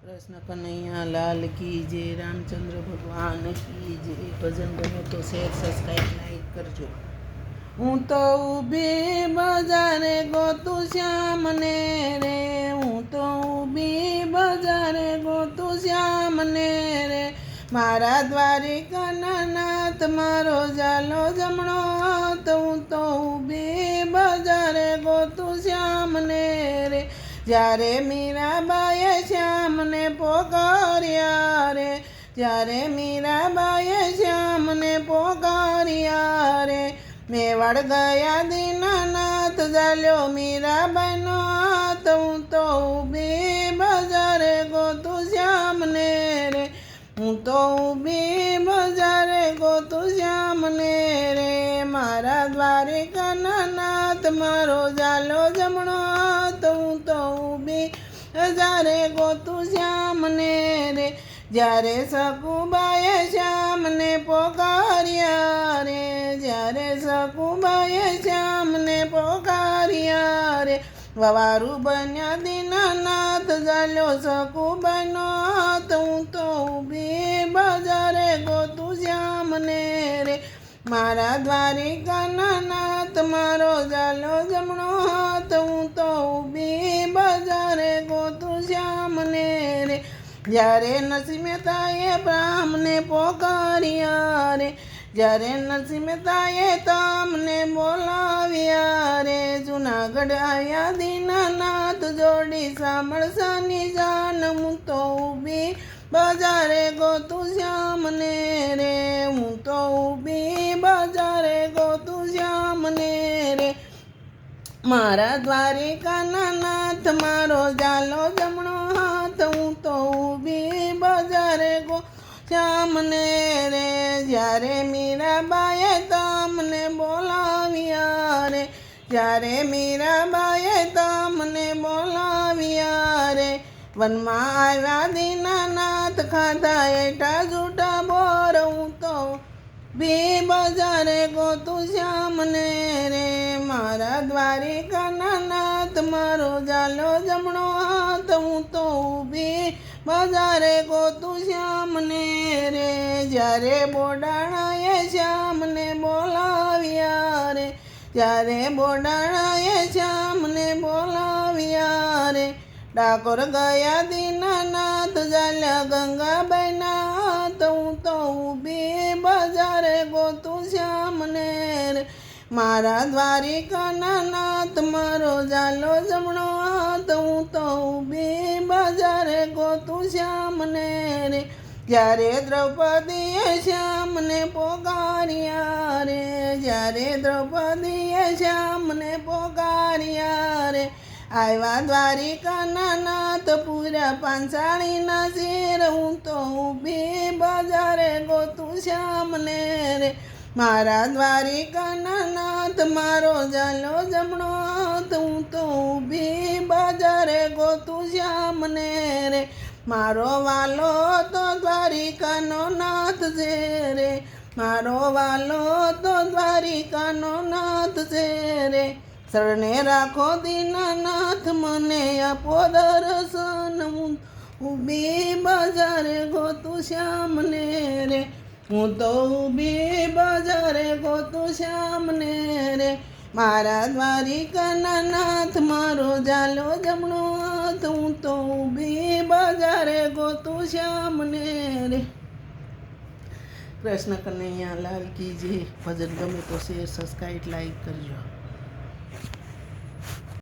कृष्ण कन्हैया लाल की जय। रामचंद्र भगवान की जय। भजन गमे तो शेयर सब्सक्राइब लाइक करजो। हूँ तो ऊभी बजारे गोतू श्याम ने रे। हूँ तो ऊभी बजारे गोतू श्याम ने रे। मारा द्वारिकाना नाथ मारो जालो जमणो हाथ। हूँ तो ऊभी बजारे गोतू श्याम ने रे। જ્યારે મીરાબાઈએ શ્યામને પોકાર્યા રે। જ્યારે મીરાબાઈએ શ્યામને પોકાર્યા રે। મેવાડ ગયા દીનાનાથ ચાલ્યો મીરાબાઈનો હાથ। હું તો ઊભી બજારે ગોતું શ્યામને રે। હું તો ઊભી બજારે ગોતું શ્યામને રે। મારા દ્વારિકાના નાથ મારો જાલો જમણો હાથ। હું તો ઊભી બજારે ગોતું શ્યામને રે। જ્યારે સકુબાએ શ્યામને પોકાર્યા રે। જ્યારે સકુબાએ શ્યામને પોકાર્યા રે। વવારું બન્યા દીનાનાથ ચાલ્યો સકુબાઈનો હાથ। હું તો ઊભી બજારે ગોતું શ્યામને રે। મારા દ્વારિકાના નાથ મારો ચાલો જમણો હાથ। હું તો ઊભી બજારે ગોતું શ્યામને રે। જ્યારે નરસિંહ મહેતાએ બ્રાહ્મને પોકાર્યા રે। જ્યારે નરસિંહ મહેતાએ તમને બોલાવ્યા રે। જુનાગઢ આવ્યા દીનાનાથ જોડી સાંભળસાની જાન। હું તો ઊભી બજારે ગોતું શ્યામને રે। હું તો ઊભી બજારે ગોતું શ્યામને રે। મારા દ્વારિકાના નાથ મારો જાલો જમણો હાથ। હું તો ઊભી બજારે શ્યામને રે। જ્યારે મીરાબાઈએ તમને બોલાવ્યા રે। જ્યારે મીરાબાઈએ તમને બોલાવ્યા રે। વનમાં આવ્યા દીનાનાથ ખાધા એઠા જૂઠા બોર। હું તો ઊભી બજારે ગોતું શ્યામને રે। મારા દ્વારિકાના નાથ મારો જાલો જમણો હાથ। હું તો ઊભી બજારે ગોતું શ્યામને રે। જ્યારે બોડાણાએ શ્યામને બોલાવ્યા રે। જ્યારે બોડાણાએ શ્યામને બોલાવ્યા રે। ડાકોર ગયા દીનાનાથ ચાલ્યા ગંગાબાઈના હાથ। હું તો ઊભી બજારે ગોતું શ્યામને રે। મારા દ્વારિકાના નાથ મારો જાલો જમણો હાથ। હું તો ઊભી બજારે ગોતું શ્યામને રે। જ્યારે દ્રૌપદીએ શ્યામને પોકાર્યા રે। જ્યારે દ્રૌપદીએ શ્યામને પોકાર્યા રે। આવ્યા દ્વારિકાના નાથ પૂરા પાંચાળીના શેર। હું તો ઊભી બજારે ગોતું શ્યામને રે। મારા દ્વારિકાના નાથ મારો જાલો જમણો હાથ। હું તો ઊભી બજારે ગોતું શ્યામને રે। મારો વાલો તો દ્વારિકાનો નાથ છે રે। મારો વાલો તો દ્વારિકાનો નાથ છે રે। શરણે રાખો દીનાનાથ મને આપો દર્શન। હું ઊભી બજારે ગોતું શ્યામને રે। હું તો ઊભી બજારે ગોતું શ્યામને રે। મારા દ્વારિકાના નાથ મારો જાલો જમણો હાથ। હું તો ઊભી બજારે ગોતું શ્યામને રે। કૃષ્ણ કન્હૈયા લાલ કી જય। ભજન ગમે તો શેર સબસ્ક્રાઇબ લાઈક કરજો।